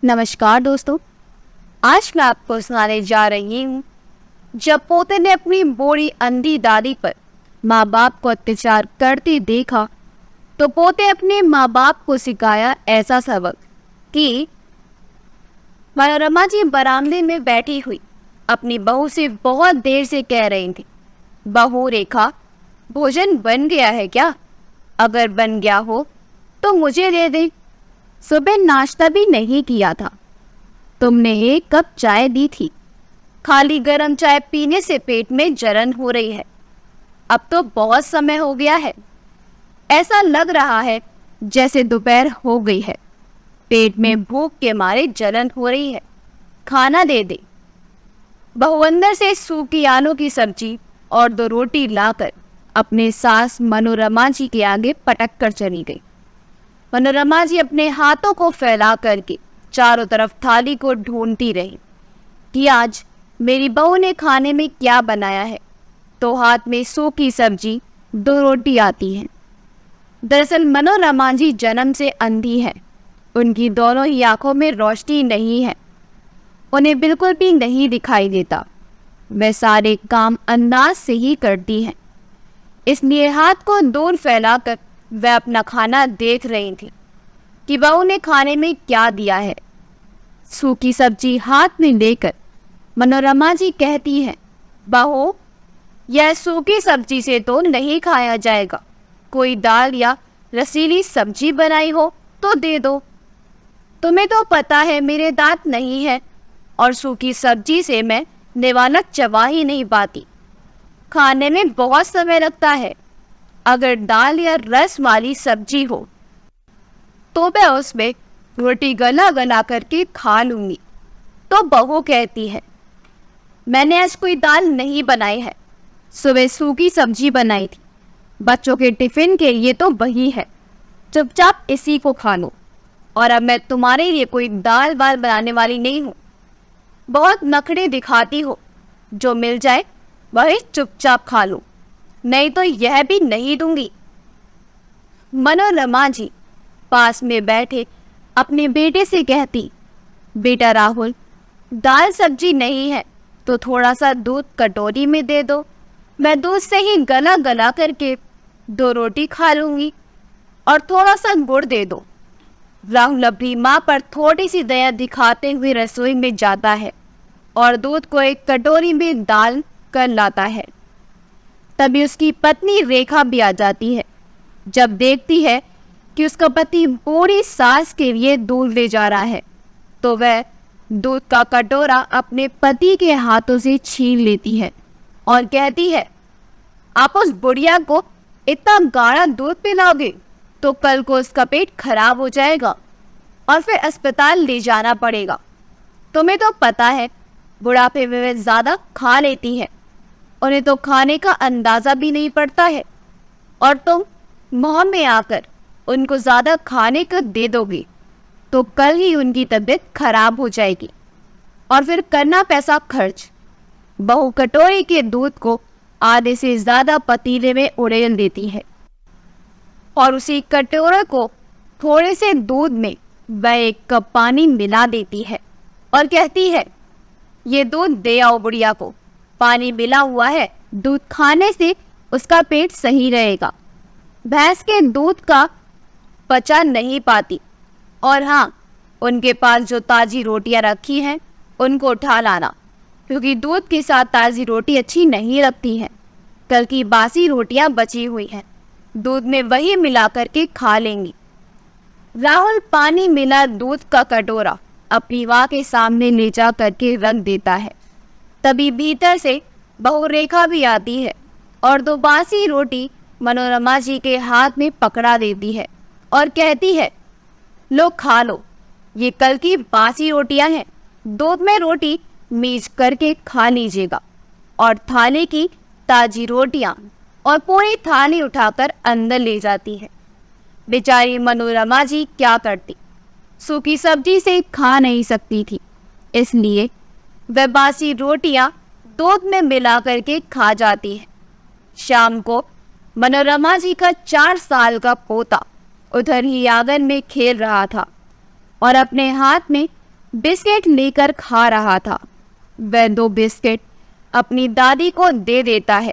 नमस्कार दोस्तों। आज मैं आपको सुनाने जा रही हूँ, जब पोते ने अपनी बूढ़ी अंधी दादी पर माँ बाप को अत्याचार करते देखा तो पोते अपने माँ बाप को सिखाया ऐसा सबक कि मनोरमा जी बरामदे में बैठी हुई अपनी बहू से बहुत देर से कह रही थी, बहू रेखा, भोजन बन गया है क्या? अगर बन गया हो तो मुझे दे दे। सुबह नाश्ता भी नहीं किया था। तुमने एक कप चाय दी थी। खाली गर्म चाय पीने से पेट में जलन हो रही है। अब तो बहुत समय हो गया है। ऐसा लग रहा है जैसे दोपहर हो गई है। पेट में भूख के मारे जलन हो रही है। खाना दे दे। बहू अंदर से सूखी आलू की सब्जी और 2 रोटी लाकर अपने सास मनोरमा जी के आगे पटक कर चली गई। मनोरमा जी अपने हाथों को फैला करके चारों तरफ थाली को ढूंढती रही कि आज मेरी बहू ने खाने में क्या बनाया है। तो हाथ में सूखी सब्जी 2 रोटी आती हैं। दरअसल मनोरमा जी जन्म से अंधी है। उनकी दोनों ही आंखों में रोशनी नहीं है। उन्हें बिल्कुल भी नहीं दिखाई देता। वह सारे काम अंदाज से ही करती हैं। इसलिए हाथ को दूर फैलाकर वह अपना खाना देख रही थी कि बहू ने खाने में क्या दिया है। सूखी सब्जी हाथ में लेकर मनोरमा जी कहती है, बहू, यह सूखी सब्जी से तो नहीं खाया जाएगा। कोई दाल या रसीली सब्जी बनाई हो तो दे दो। तुम्हें तो पता है मेरे दांत नहीं है और सूखी सब्जी से मैं निवालक चबा ही नहीं पाती। खाने में बहुत समय लगता है। अगर दाल या रस वाली सब्जी हो तो मैं उसमें रोटी गला गला करके खा लूंगी। तो बहू कहती है, मैंने आज कोई दाल नहीं बनाई है। सुबह सूखी सब्जी बनाई थी। बच्चों के टिफिन के लिए तो वही है। चुपचाप इसी को खा लो। और अब मैं तुम्हारे लिए कोई दाल वाल बनाने वाली नहीं हूँ। बहुत नखरे दिखाती हो। जो मिल जाए वही चुपचाप खा लो, नहीं तो यह भी नहीं दूंगी। मनोरमा जी पास में बैठे अपने बेटे से कहती, बेटा राहुल, दाल सब्जी नहीं है तो थोड़ा सा दूध कटोरी में दे दो। मैं दूध से ही गला गला करके 2 रोटी खा लूंगी और थोड़ा सा गुड़ दे दो। राहुल अपनी माँ पर थोड़ी सी दया दिखाते हुए रसोई में जाता है और दूध को एक कटोरी में डाल कर लाता है। तभी उसकी पत्नी रेखा भी आ जाती है। जब देखती है कि उसका पति पूरी सास के लिए दूध ले जा रहा है तो वह दूध का कटोरा अपने पति के हाथों से छीन लेती है और कहती है, आप उस बुढ़िया को इतना गाढ़ा दूध पिलाओगे तो कल को उसका पेट खराब हो जाएगा और फिर अस्पताल ले जाना पड़ेगा। तुम्हें तो पता है बुढ़ापे में वह ज़्यादा खा लेती है। उन्हें तो खाने का अंदाज़ा भी नहीं पड़ता है और तुम मुँह में आकर उनको ज़्यादा खाने को दे दोगे तो कल ही उनकी तबीयत खराब हो जाएगी और फिर करना पैसा खर्च। बहू कटोरी के दूध को आधे से ज़्यादा पतीले में उड़ेल देती है और उसी कटोरे को थोड़े से दूध में वह 1 कप पानी मिला देती है और कहती है, ये दूध दे आओ बुढ़िया को। पानी मिला हुआ है, दूध खाने से उसका पेट सही रहेगा। भैंस के दूध का पचा नहीं पाती। और हाँ, उनके पास जो ताज़ी रोटियां रखी हैं उनको उठा लाना, क्योंकि दूध के साथ ताज़ी रोटी अच्छी नहीं लगती है। कल की बासी रोटियां बची हुई हैं, दूध में वही मिला करके खा लेंगी। राहुल पानी मिला दूध का कटोरा अपनी माँ के सामने ले जा करके रख देता है। तभी भीतर से बहू रेखा भी आती है और 2 बासी रोटी मनोरमा जी के हाथ में पकड़ा देती है और कहती है, लो खा लो, ये कल की बासी रोटियां हैं। दूध में रोटी मीच करके खा लीजिएगा। और थाली की ताजी रोटियां और पूरी थाली उठाकर अंदर ले जाती है। बेचारी मनोरमा जी क्या करती, सूखी सब्जी से खा नहीं सकती थी, इसलिए वह बासी रोटियां दूध में मिला करके खा जाती है। शाम को मनोरमा जी का 4 साल का पोता उधर ही आंगन में खेल रहा था और अपने हाथ में बिस्किट लेकर खा रहा था। वह 2 बिस्किट अपनी दादी को दे देता है।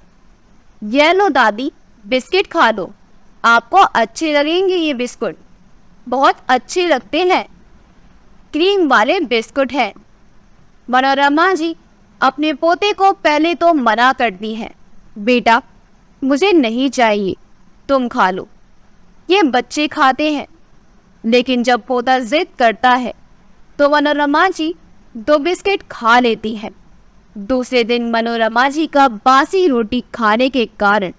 ये लो दादी, बिस्किट खा लो, आपको अच्छे लगेंगे ये बिस्कुट, बहुत अच्छे लगते हैं, क्रीम वाले बिस्कुट हैं। मनोरमा जी अपने पोते को पहले तो मना करती है, बेटा मुझे नहीं चाहिए, तुम खा लो, ये बच्चे खाते हैं। लेकिन जब पोता जिद करता है तो मनोरमा जी 2 बिस्किट खा लेती है। दूसरे दिन मनोरमा जी का बासी रोटी खाने के कारण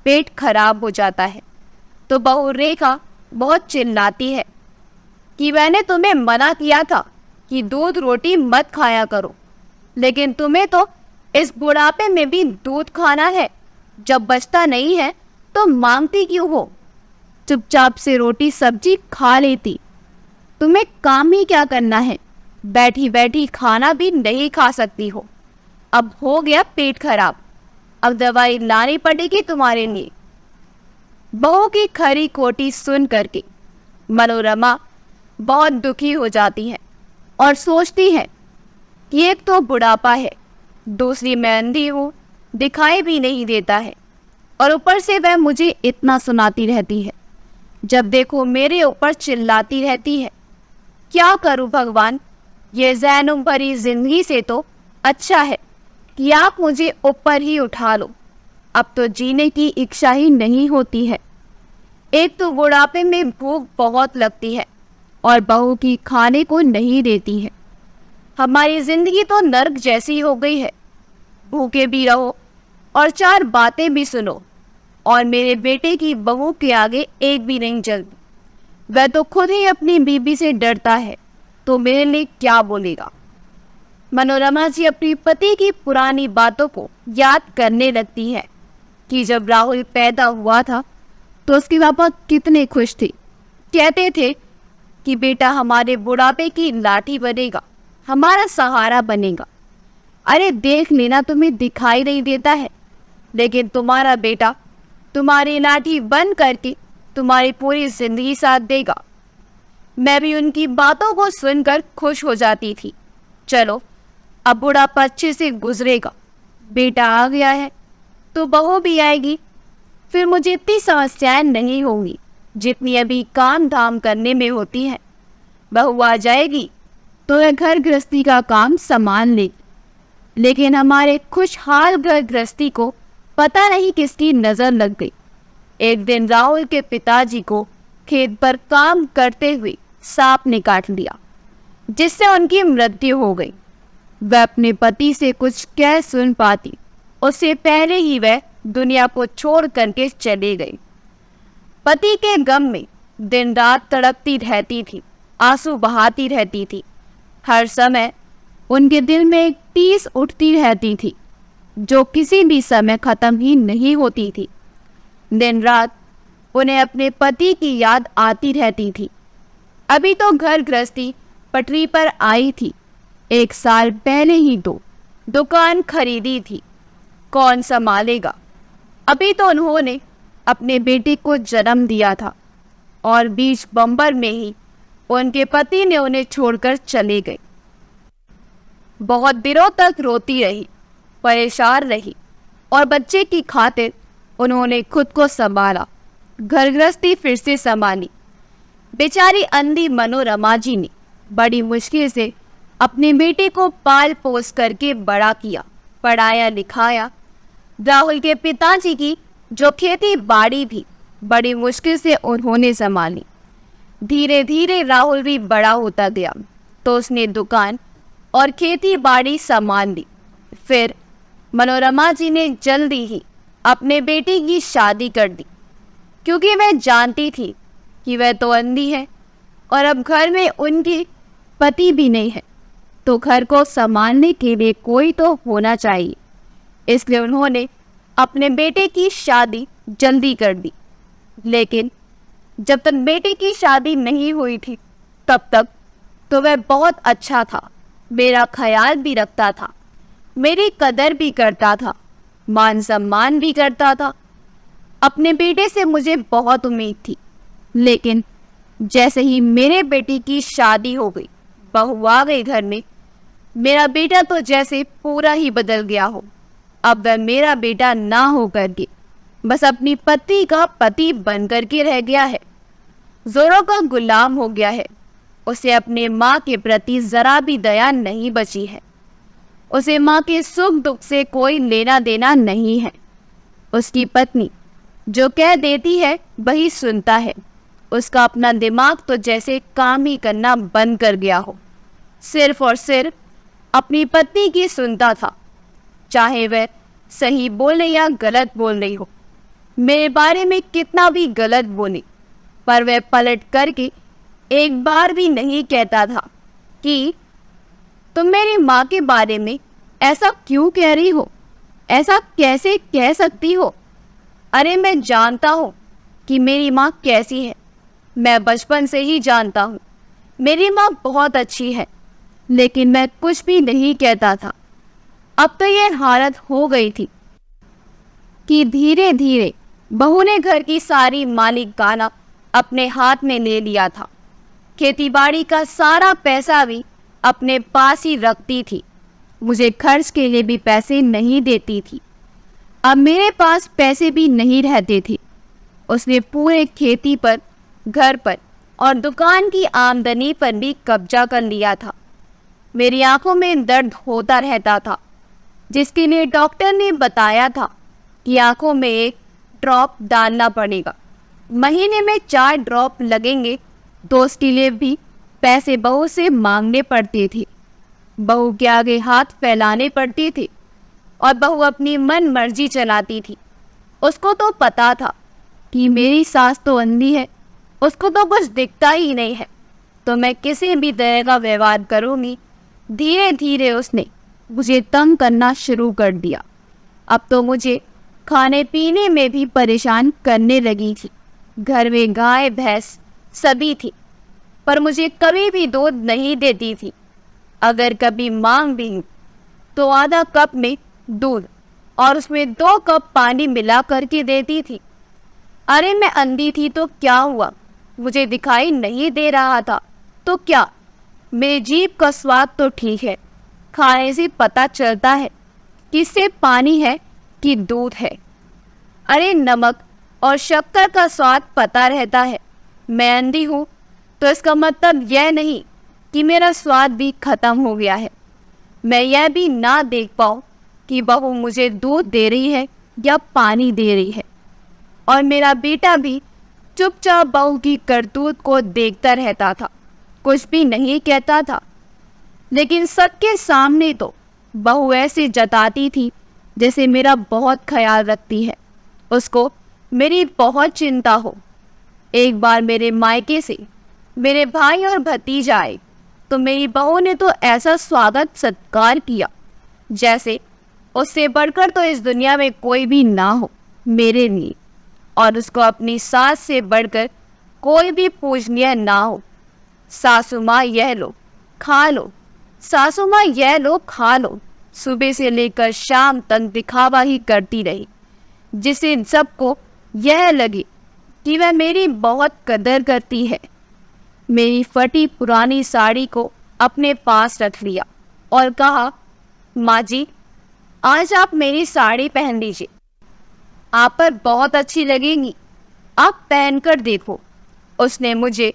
पेट खराब हो जाता है तो बहू रेखा बहुत चिल्लाती है कि मैंने तुम्हें मना किया था कि दूध रोटी मत खाया करो, लेकिन तुम्हें तो इस बुढ़ापे में भी दूध खाना है, जब बचता नहीं है तो मांगती क्यों हो? चुपचाप से रोटी सब्जी खा लेती, तुम्हें काम ही क्या करना है? बैठी बैठी खाना भी नहीं खा सकती हो। अब हो गया पेट खराब, अब दवाई लानी पड़ेगी तुम्हारे लिए। बहू की खरी खोटी सुन करके मनोरमा बहुत दुखी हो जाती है और सोचती है कि एक तो बुढ़ापा है, दूसरी मैं अंधी हूँ, दिखाई भी नहीं देता है, और ऊपर से वह मुझे इतना सुनाती रहती है, जब देखो मेरे ऊपर चिल्लाती रहती है। क्या करूँ भगवान, ये ज़हनुम भरी जिंदगी से तो अच्छा है कि आप मुझे ऊपर ही उठा लो, अब तो जीने की इच्छा ही नहीं होती है। एक तो बुढ़ापे में भूख बहुत लगती है और बहू की खाने को नहीं देती है। हमारी जिंदगी तो नर्क जैसी हो गई है, भूखे भी रहो और 4 बातें भी सुनो, और मेरे बेटे की बहू के आगे एक भी नहीं जलती। वह तो खुद ही अपनी बीबी से डरता है तो मेरे लिए क्या बोलेगा। मनोरमा जी अपनी पति की पुरानी बातों को याद करने लगती है कि जब राहुल पैदा हुआ था तो उसके पापा कितने खुश थे, कहते थे कि बेटा हमारे बुढ़ापे की लाठी बनेगा, हमारा सहारा बनेगा। अरे देख लेना, तुम्हें दिखाई नहीं देता है, लेकिन तुम्हारा बेटा तुम्हारी लाठी बन करके तुम्हारी पूरी जिंदगी साथ देगा। मैं भी उनकी बातों को सुनकर खुश हो जाती थी। चलो अब बुढ़ापा अच्छे से गुजरेगा, बेटा आ गया है तो बहू भी आएगी, फिर मुझे इतनी समस्याएं नहीं होंगी जितनी अभी काम धाम करने में होती हैं। बहू आ जाएगी तो वह घर गृहस्थी का काम संभाल लेगी। लेकिन हमारे खुशहाल घर गृहस्थी को पता नहीं किसकी नज़र लग गई। एक दिन राहुल के पिताजी को खेत पर काम करते हुए सांप ने काट लिया, जिससे उनकी मृत्यु हो गई। वह अपने पति से कुछ कह सुन पाती, उससे पहले ही वह दुनिया को छोड़ करके चले गई। पति के गम में दिन रात तड़पती रहती थी, आंसू बहाती रहती थी। हर समय उनके दिल में एक टीस उठती रहती थी जो किसी भी समय खत्म ही नहीं होती थी। दिन रात उन्हें अपने पति की याद आती रहती थी। अभी तो घर गृहस्थी पटरी पर आई थी, 1 साल पहले ही तो दुकान खरीदी थी, कौन संभालेगा। अभी तो उन्होंने अपने बेटे को जन्म दिया था और बीच बम्बर में ही उनके पति ने उन्हें छोड़कर चले गए। बहुत दिनों तक रोती रही, परेशान रही, और बच्चे की खातिर उन्होंने खुद को संभाला, घर गृहस्थी फिर से संभाली। बेचारी अंधी मनोरमा जी ने बड़ी मुश्किल से अपने बेटे को पाल पोस करके बड़ा किया, पढ़ाया लिखाया। राहुल के पिताजी की जो खेती बाड़ी भी बड़ी मुश्किल से उन्होंने संभाली। धीरे धीरे राहुल भी बड़ा होता गया तो उसने दुकान और खेती बाड़ी संभाल ली। फिर मनोरमा जी ने जल्दी ही अपने बेटे की शादी कर दी, क्योंकि वह जानती थी कि वह तो अंधी है और अब घर में उनके पति भी नहीं है, तो घर को संभालने के लिए कोई तो होना चाहिए। इसलिए उन्होंने अपने बेटे की शादी जल्दी कर दी। लेकिन जब तक बेटे की शादी नहीं हुई थी तब तक तो वह बहुत अच्छा था, मेरा ख्याल भी रखता था, मेरी कदर भी करता था, मान सम्मान भी करता था। अपने बेटे से मुझे बहुत उम्मीद थी, लेकिन जैसे ही मेरे बेटे की शादी हो गई बहू आ गई घर में, मेरा बेटा तो जैसे पूरा ही बदल गया हो। अब वह मेरा बेटा ना हो करके बस अपनी पति का पति बन करके रह गया है, जोरों का गुलाम हो गया है। उसे अपने माँ के प्रति जरा भी दया नहीं बची है। उसे माँ के सुख दुख से कोई लेना देना नहीं है। उसकी पत्नी जो कह देती है वही सुनता है। उसका अपना दिमाग तो जैसे काम ही करना बंद कर गया हो। सिर्फ और सिर्फ अपनी पत्नी की सुनता था, चाहे वह सही बोले या गलत बोल रही हो। मेरे बारे में कितना भी गलत बोले, पर वह पलट करके एक बार भी नहीं कहता था कि तुम मेरी माँ के बारे में ऐसा क्यों कह रही हो, ऐसा कैसे कह सकती हो। अरे मैं जानता हूँ कि मेरी माँ कैसी है, मैं बचपन से ही जानता हूँ। मेरी माँ बहुत अच्छी है, लेकिन मैं कुछ भी नहीं कहता था। अब तो ये हालत हो गई थी कि धीरे धीरे बहू ने घर की सारी मालिकाना अपने हाथ में ले लिया था। खेतीबाड़ी का सारा पैसा भी अपने पास ही रखती थी। मुझे खर्च के लिए भी पैसे नहीं देती थी। अब मेरे पास पैसे भी नहीं रहते थे। उसने पूरे खेती पर, घर पर और दुकान की आमदनी पर भी कब्जा कर लिया था। मेरी आंखों में दर्द होता रहता था, जिसके लिए डॉक्टर ने बताया था कि आंखों में एक ड्रॉप डालना पड़ेगा। महीने में 4 ड्रॉप लगेंगे, तो उसके लिए भी पैसे बहू से मांगने पड़ते थे। बहू के आगे हाथ फैलाने पड़ते थे और बहू अपनी मन मर्जी चलाती थी। उसको तो पता था कि मेरी सास तो अंधी है, उसको तो कुछ दिखता ही नहीं है, तो मैं किसी भी तरह का व्यवहार करूँगी। धीरे धीरे उसने मुझे तंग करना शुरू कर दिया। अब तो मुझे खाने पीने में भी परेशान करने लगी थी। घर में गाय भैंस सभी थी, पर मुझे कभी भी दूध नहीं देती थी। अगर कभी मांग भी तो आधा कप में दूध और उसमें 2 कप पानी मिला करके देती थी। अरे मैं अंधी थी तो क्या हुआ, मुझे दिखाई नहीं दे रहा था तो क्या, मेरी जीभ का स्वाद तो ठीक है, खाने से पता चलता है कि इससे पानी है कि दूध है। अरे नमक और शक्कर का स्वाद पता रहता है। मैं अंधी हूँ तो इसका मतलब यह नहीं कि मेरा स्वाद भी खत्म हो गया है। मैं यह भी ना देख पाऊँ कि बहू मुझे दूध दे रही है या पानी दे रही है। और मेरा बेटा भी चुपचाप बहू की करतूत को देखता रहता था, कुछ भी नहीं कहता था। लेकिन सबके सामने तो बहू ऐसे जताती थी जैसे मेरा बहुत ख्याल रखती है, उसको मेरी बहुत चिंता हो। एक बार मेरे मायके से मेरे भाई और भतीजा आए तो मेरी बहू ने तो ऐसा स्वागत सत्कार किया जैसे उससे बढ़कर तो इस दुनिया में कोई भी ना हो मेरे लिए, और उसको अपनी सास से बढ़कर कोई भी पूजनीय ना हो। सासू माँ यह लो खा लो, सासू माँ यह लो खा लो, सुबह से लेकर शाम तक दिखावा ही करती रही, जिससे सबको यह लगे कि वह मेरी बहुत कदर करती है। मेरी फटी पुरानी साड़ी को अपने पास रख लिया और कहा, माँ जी आज आप मेरी साड़ी पहन लीजिए, आप पर बहुत अच्छी लगेगी, आप पहन कर देखो। उसने मुझे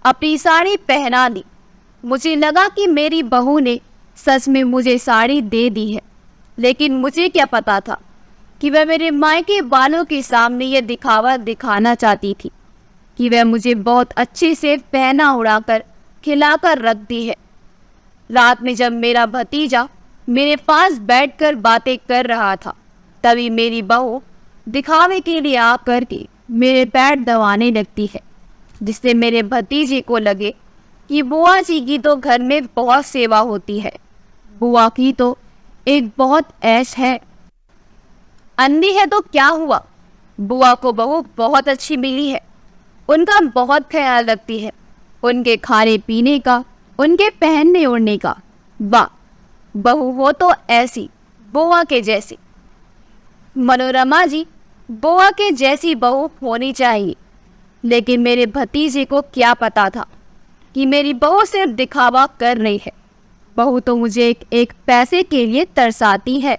अपनी साड़ी पहना दी। मुझे लगा कि मेरी बहू ने सच में मुझे साड़ी दे दी है, लेकिन मुझे क्या पता था कि वह मेरे मायके वालों के सामने यह दिखावा दिखाना चाहती थी कि वह मुझे बहुत अच्छे से पहना उड़ाकर खिलाकर रखती है। रात में जब मेरा भतीजा मेरे पास बैठकर बातें कर रहा था, तभी मेरी बहू दिखावे के लिए आ करके मेरे पैर दबाने लगती है, जिससे मेरे भतीजे को लगे कि बुआ जी की तो घर में बहुत सेवा होती है, बुआ की तो एक बहुत ऐश है। अंधी है तो क्या हुआ, बुआ को बहू बहुत अच्छी मिली है, उनका बहुत ख्याल रखती है, उनके खाने पीने का, उनके पहनने ओढ़ने का। वाह, बहू हो तो ऐसी बुआ के जैसी। मनोरमा जी, बुआ के जैसी बहू होनी चाहिए। लेकिन मेरे भतीजे को क्या पता था, कि मेरी बहू सिर्फ दिखावा कर रही है। बहू तो मुझे एक एक पैसे के लिए तरसाती है,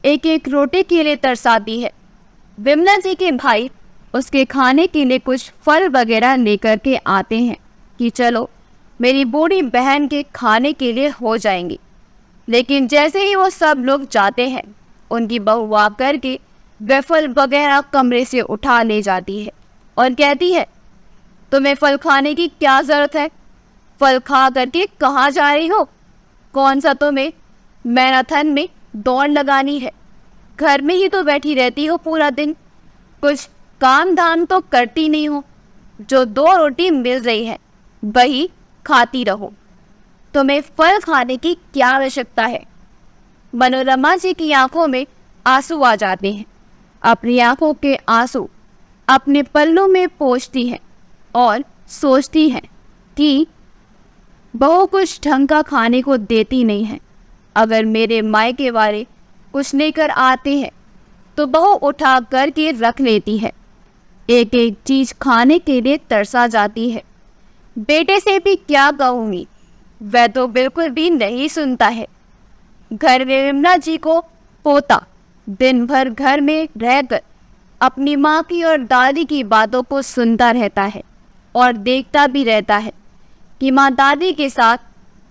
एक एक रोटी के लिए तरसाती है। विमला जी के भाई उसके खाने के लिए कुछ फल वगैरह लेकर के आते हैं कि चलो मेरी बूढ़ी बहन के खाने के लिए हो जाएंगी। लेकिन जैसे ही वो सब लोग जाते हैं, उनकी बहू आकर के वेफल वगैरह कमरे से उठा ले जाती है और कहती है, तुम्हें फल खाने की क्या ज़रूरत है? फल खा करके कहाँ जा रही हो? कौन सा तुम्हें मैराथन में दौड़ लगानी है? घर में ही तो बैठी रहती हो पूरा दिन, कुछ काम धाम तो करती नहीं हो। जो 2 रोटी मिल रही है वही खाती रहो, तुम्हें फल खाने की क्या आवश्यकता है? मनोरमा जी की आंखों में आंसू आ जाते हैं। अपनी आंखों के आंसू अपने पल्लों में पोंछती है और सोचती है कि बहू कुछ ढंग का खाने को देती नहीं है। अगर मेरे मायके वाले कुछ लेकर आते हैं तो बहू उठा करके रख लेती है, एक एक चीज खाने के लिए तरसा जाती है। बेटे से भी क्या कहूँगी, वह तो बिल्कुल भी नहीं सुनता है। घर में विमला जी को पोता दिन भर घर में रहकर अपनी माँ की और दादी की बातों को सुनता रहता है और देखता भी रहता है कि माँ दादी के साथ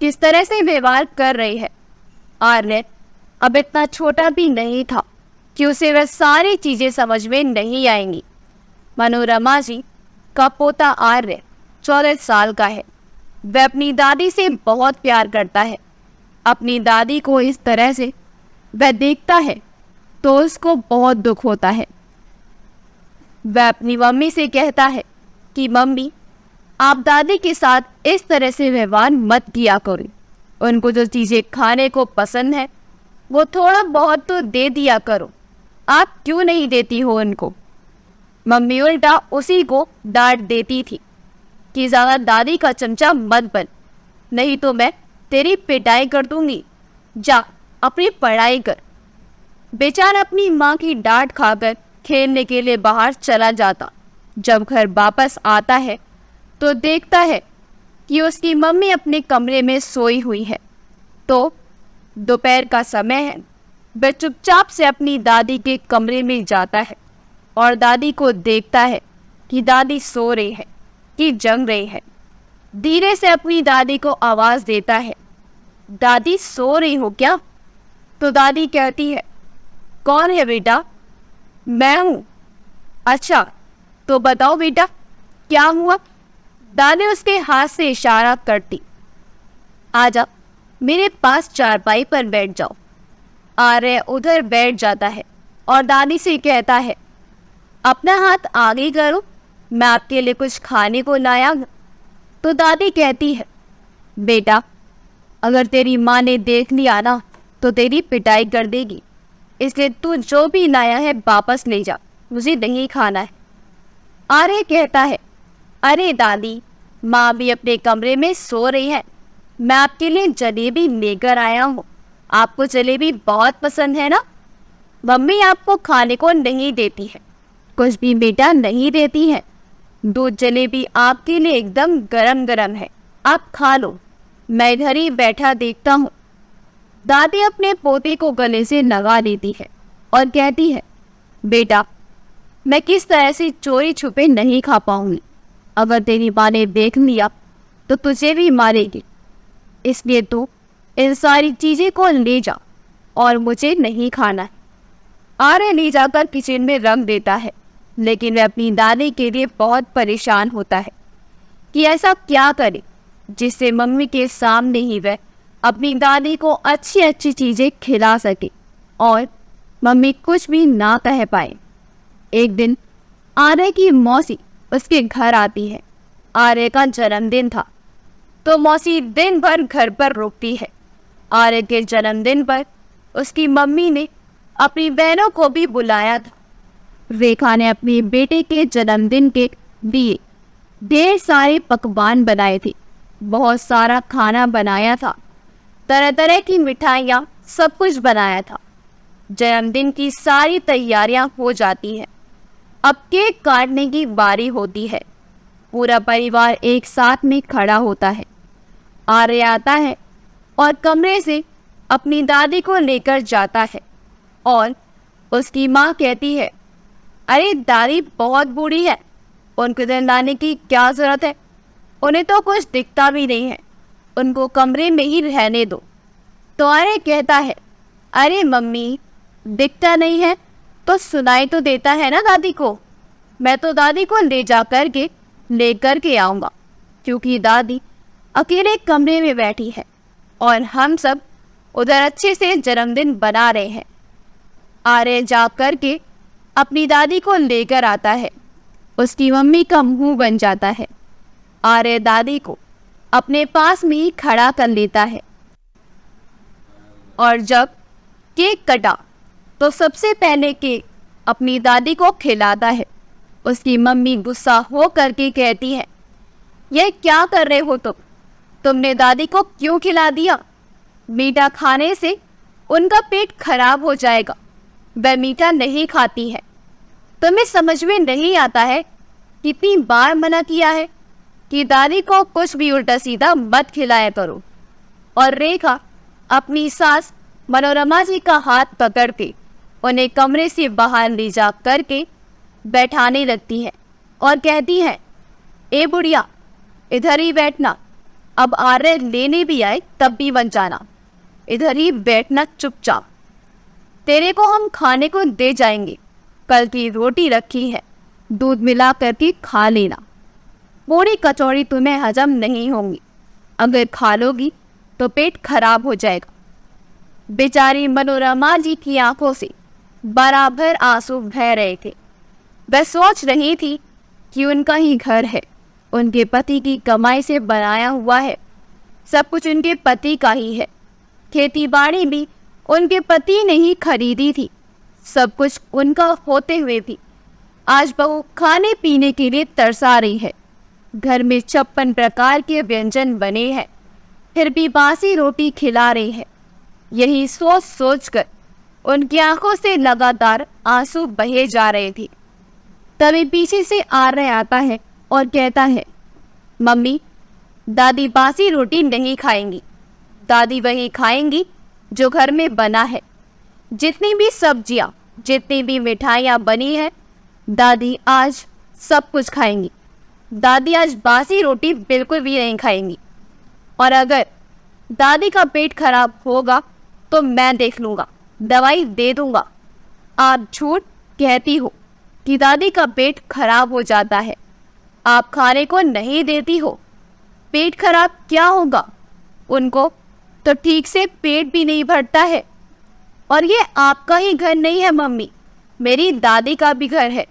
किस तरह से व्यवहार कर रही है। आर्य अब इतना छोटा भी नहीं था कि उसे वह सारी चीज़ें समझ में नहीं आएंगी। मनोरमा जी का पोता आर्य 14 साल का है। वह अपनी दादी से बहुत प्यार करता है। अपनी दादी को इस तरह से वह देखता है तो उसको बहुत दुख होता है। वह अपनी मम्मी से कहता है कि मम्मी, आप दादी के साथ इस तरह से व्यवहार मत किया करो। उनको जो चीज़ें खाने को पसंद है वो थोड़ा बहुत तो दे दिया करो, आप क्यों नहीं देती हो उनको? मम्मी उल्टा उसी को डांट देती थी कि ज़्यादा दादी का चमचा मत बन, नहीं तो मैं तेरी पिटाई कर दूंगी, जा अपनी पढ़ाई कर। बेचारा अपनी माँ की डांट खाकर खेलने के लिए बाहर चला जाता। जब घर वापस आता है तो देखता है कि उसकी मम्मी अपने कमरे में सोई हुई है। तो दोपहर का समय है। वह चुपचाप से अपनी दादी के कमरे में जाता है और दादी को देखता है कि दादी सो रही है कि जग रही है। धीरे से अपनी दादी को आवाज़ देता है, दादी सो रही हो क्या? तो दादी कहती है, कौन है बेटा? मैं हूँ। अच्छा तो बताओ बेटा क्या हुआ? दादी उसके हाथ से इशारा करती, आजा मेरे पास चारपाई पर बैठ जाओ। आर्य उधर बैठ जाता है और दादी से कहता है, अपना हाथ आगे करो, मैं आपके लिए कुछ खाने को लाया हूं। तो दादी कहती है, बेटा अगर तेरी माँ ने देख लिया ना तो तेरी पिटाई कर देगी, इसलिए तू जो भी लाया है वापस ले जा, मुझे नहीं खाना है। आर्य कहता है, अरे दादी, माँ भी अपने कमरे में सो रही है, मैं आपके लिए जलेबी लेकर आया हूँ। आपको जलेबी बहुत पसंद है ना? मम्मी आपको खाने को नहीं देती है, कुछ भी बेटा नहीं देती है। दूध जलेबी आपके लिए एकदम गरम गरम है, आप खा लो, मैं इधर ही बैठा देखता हूँ। दादी अपने पोते को गले से लगा लेती है और कहती है, बेटा मैं किस तरह से चोरी छुपे नहीं खा पाऊंगी, अगर तेरी माँ ने देख लिया तो तुझे भी मारेगी, इसलिए तू इन सारी चीज़ें को ले जा और मुझे नहीं खाना है। आर्य ले जाकर किचन में रख देता है, लेकिन वह अपनी दादी के लिए बहुत परेशान होता है कि ऐसा क्या करे जिससे मम्मी के सामने ही वह अपनी दादी को अच्छी अच्छी चीज़ें खिला सके और मम्मी कुछ भी ना कह पाए। एक दिन आर्य की मौसी उसके घर आती है। आर्य का जन्मदिन था तो मौसी दिन भर घर पर रुकती है। आर्य के जन्मदिन पर उसकी मम्मी ने अपनी बहनों को भी बुलाया था। रेखा ने अपने बेटे के जन्मदिन के लिए ढेर सारे पकवान बनाए थे, बहुत सारा खाना बनाया था, तरह तरह की मिठाइयाँ, सब कुछ बनाया था। जन्मदिन की सारी तैयारियां हो जाती हैं। अब केक काटने की बारी होती है। पूरा परिवार एक साथ में खड़ा होता है। आर्य आता है और कमरे से अपनी दादी को लेकर जाता है और उसकी माँ कहती है, अरे दादी बहुत बूढ़ी है, उनको इधर लाने की क्या ज़रूरत है, उन्हें तो कुछ दिखता भी नहीं है, उनको कमरे में ही रहने दो। तो आर्य कहता है, अरे मम्मी दिखता नहीं है तो सुनाई तो देता है ना दादी को, मैं तो दादी को लेकर के आऊँगा, क्योंकि दादी अकेले कमरे में बैठी है और हम सब उधर अच्छे से जन्मदिन बना रहे हैं। आर्य जा कर के अपनी दादी को लेकर आता है। उसकी मम्मी का मुंह बन जाता है। आर्य दादी को अपने पास में ही खड़ा कर लेता है और जब केक कटा तो सबसे पहले केक अपनी दादी को खिलाता है। उसकी मम्मी गुस्सा हो करके कहती है, यह क्या कर रहे हो तुमने दादी को क्यों खिला दिया? मीठा खाने से उनका पेट खराब हो जाएगा, वह मीठा नहीं खाती है। तुम्हें समझ में नहीं आता है, कितनी बार मना किया है कि दादी को कुछ भी उल्टा सीधा मत खिलाया करो। और रेखा अपनी सास मनोरमा जी का हाथ पकड़ के उन्हें कमरे से बाहर ले जा करके बैठाने लगती है और कहती है, ए बुढ़िया इधर ही बैठना, अब आर्य लेने भी आए तब भी बन जाना, इधर ही बैठना चुपचाप, तेरे को हम खाने को दे जाएंगे, कल की रोटी रखी है, दूध मिला करके खा लेना, पूरी कचौड़ी तुम्हें हजम नहीं होंगी, अगर खा लोगी तो पेट खराब हो जाएगा। बेचारी मनोरमा जी की आंखों से बराबर आंसू बह रहे थे। वह सोच रही थी कि उनका ही घर है, उनके पति की कमाई से बनाया हुआ है, सब कुछ उनके पति का ही है, खेती बाड़ी भी उनके पति ने ही खरीदी थी, सब कुछ उनका होते हुए भी आज बहू खाने पीने के लिए तरसा रही है। घर में 56 प्रकार के व्यंजन बने हैं, फिर भी बासी रोटी खिला रही है। यही सोच सोच कर उनकी आंखों से लगातार आंसू बहे जा रहे थे। तभी पीछे से आर्य आता है और कहता है, मम्मी दादी बासी रोटी नहीं खाएंगी, दादी वही खाएंगी जो घर में बना है, जितनी भी सब्जियां, जितनी भी मिठाइयाँ बनी है, दादी आज सब कुछ खाएंगी, दादी आज बासी रोटी बिल्कुल भी नहीं खाएंगी, और अगर दादी का पेट खराब होगा तो मैं देख लूँगा, दवाई दे दूँगा। आप झूठ कहती हो कि दादी का पेट खराब हो जाता है, आप खाने को नहीं देती हो, पेट खराब क्या होगा, उनको तो ठीक से पेट भी नहीं भरता है। और ये आपका ही घर नहीं है मम्मी, मेरी दादी का भी घर है,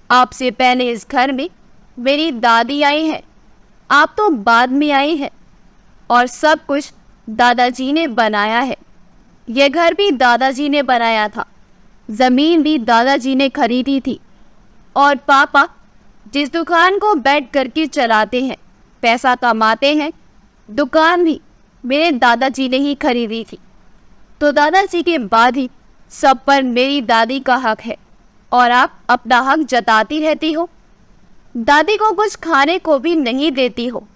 आपसे पहले इस घर में मेरी दादी आई है, आप तो बाद में आई हैं, और सब कुछ दादाजी ने बनाया है। यह घर भी दादाजी ने बनाया था, ज़मीन भी दादाजी ने खरीदी थी, और पापा जिस दुकान को बैठ करके चलाते हैं, पैसा कमाते हैं, दुकान भी मेरे दादाजी ने ही खरीदी थी। तो दादाजी के बाद ही सब पर मेरी दादी का हक है, और आप अपना हक जताती रहती हो, दादी को कुछ खाने को भी नहीं देती हो।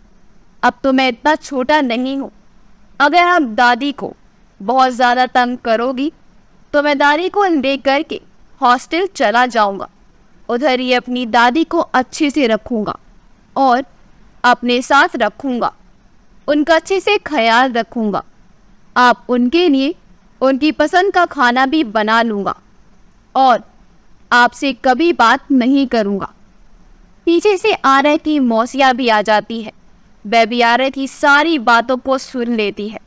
अब तो मैं इतना छोटा नहीं हूँ, अगर आप दादी को बहुत ज़्यादा तंग करोगी तो मैं दादी को ले कर के हॉस्टल चला जाऊँगा, उधर ही अपनी दादी को अच्छे से रखूँगा और अपने साथ रखूँगा, उनका अच्छे से ख्याल रखूँगा, आप उनके लिए उनकी पसंद का खाना भी बना लूँगा और आपसे कभी बात नहीं करूँगा। पीछे से आर्य की मौसिया भी आ जाती है, वह भी आर्य की सारी बातों को सुन लेती है।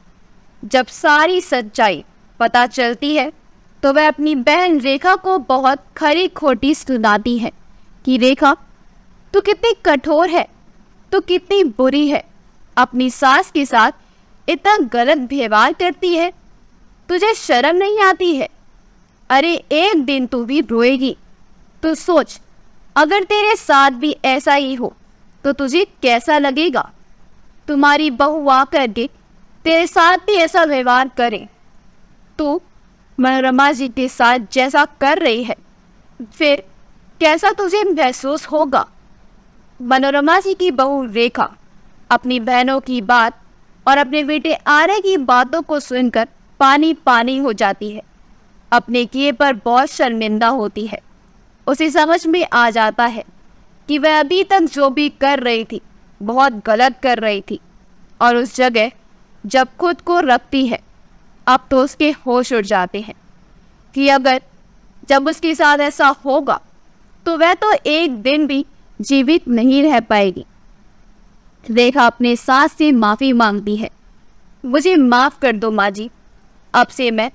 जब सारी सच्चाई पता चलती है तो वह अपनी बहन रेखा को बहुत खरी खोटी सुनाती है कि रेखा तू कितनी कठोर है, तू कितनी बुरी है, अपनी सास के साथ इतना गलत व्यवहार करती है, तुझे शर्म नहीं आती है? अरे एक दिन तू भी रोएगी, तू सोच अगर तेरे साथ भी ऐसा ही हो तो तुझे कैसा लगेगा? तुम्हारी बहू आकर के तेरे साथ भी ऐसा व्यवहार करे, तू मनोरमा जी के साथ जैसा कर रही है, फिर कैसा तुझे महसूस होगा? मनोरमा जी की बहू रेखा अपनी बहनों की बात और अपने बेटे आर्य की बातों को सुनकर पानी पानी हो जाती है। अपने किए पर बहुत शर्मिंदा होती है। उसे समझ में आ जाता है कि वह अभी तक जो भी कर रही थी बहुत गलत कर रही थी, और उस जगह जब खुद को रखती है अब तो उसके होश उड़ जाते हैं कि अगर जब उसके साथ ऐसा होगा तो वह तो एक दिन भी जीवित नहीं रह पाएगी। रेखा अपने सास से माफ़ी मांगती है। मुझे माफ़ कर दो माँ जी, अब से मैं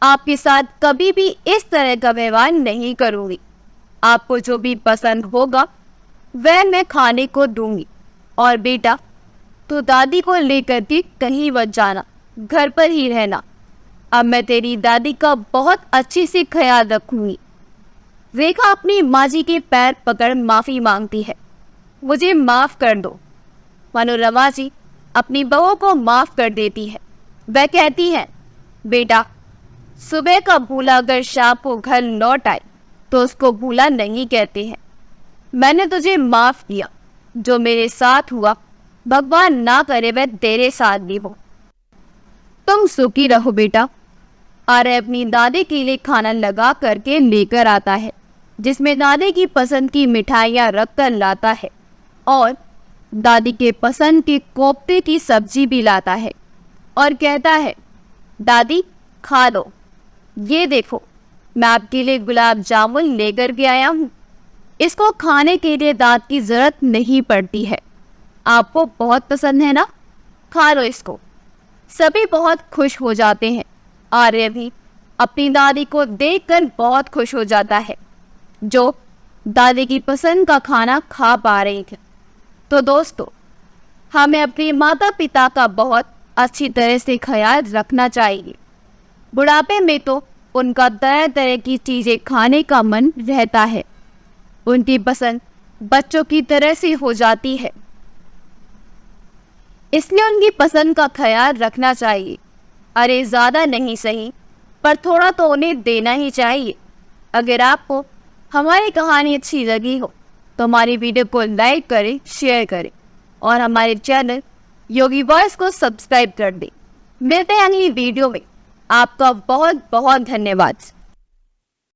आपके साथ कभी भी इस तरह का व्यवहार नहीं करूँगी। आपको जो भी पसंद होगा वह मैं खाने को दूंगी, और बेटा तो दादी को लेकर के कहीं मत जाना, घर पर ही रहना। अब मैं तेरी दादी का बहुत अच्छे से ख्याल रखूंगी। रेखा अपनी माँ जी के पैर पकड़ माफ़ी मांगती है। मुझे माफ़ कर दो। मनोरमा जी अपनी बहू को माफ़ कर देती है। वह कहती है, बेटा सुबह का भूला अगर शाम को घर लौट आए तो उसको भूला नहीं कहते हैं। मैंने तुझे माफ़ किया, जो मेरे साथ हुआ भगवान ना करे वह तेरे साथ भी हो। तुम सुखी रहो बेटा। आर्य अपनी दादी के लिए खाना लगा करके लेकर आता है, जिसमें दादी की पसंद की मिठाइयाँ रख कर लाता है और दादी के पसंद के कोफ्ते की सब्जी भी लाता है और कहता है, दादी खा लो, ये देखो मैं आपके लिए गुलाब जामुन लेकर के आया हूँ। इसको खाने के लिए दांत की ज़रूरत नहीं पड़ती है। आपको बहुत पसंद है ना, खा लो इसको। सभी बहुत खुश हो जाते हैं। आर्य भी अपनी दादी को देखकर बहुत खुश हो जाता है, जो दादी की पसंद का खाना खा पा रही है। तो दोस्तों, हमें अपने माता पिता का बहुत अच्छी तरह से ख्याल रखना चाहिए। बुढ़ापे में तो उनका तरह तरह की चीज़ें खाने का मन रहता है। उनकी पसंद बच्चों की तरह से हो जाती है, इसलिए उनकी पसंद का ख्याल रखना चाहिए। अरे ज़्यादा नहीं सही, पर थोड़ा तो उन्हें देना ही चाहिए। अगर आपको हमारी कहानी अच्छी लगी हो तो हमारी वीडियो को लाइक करें, शेयर करें और हमारे चैनल योगी वॉइस को सब्सक्राइब कर दें। मिलते हैं अगली वीडियो में। आपका बहुत बहुत धन्यवाद।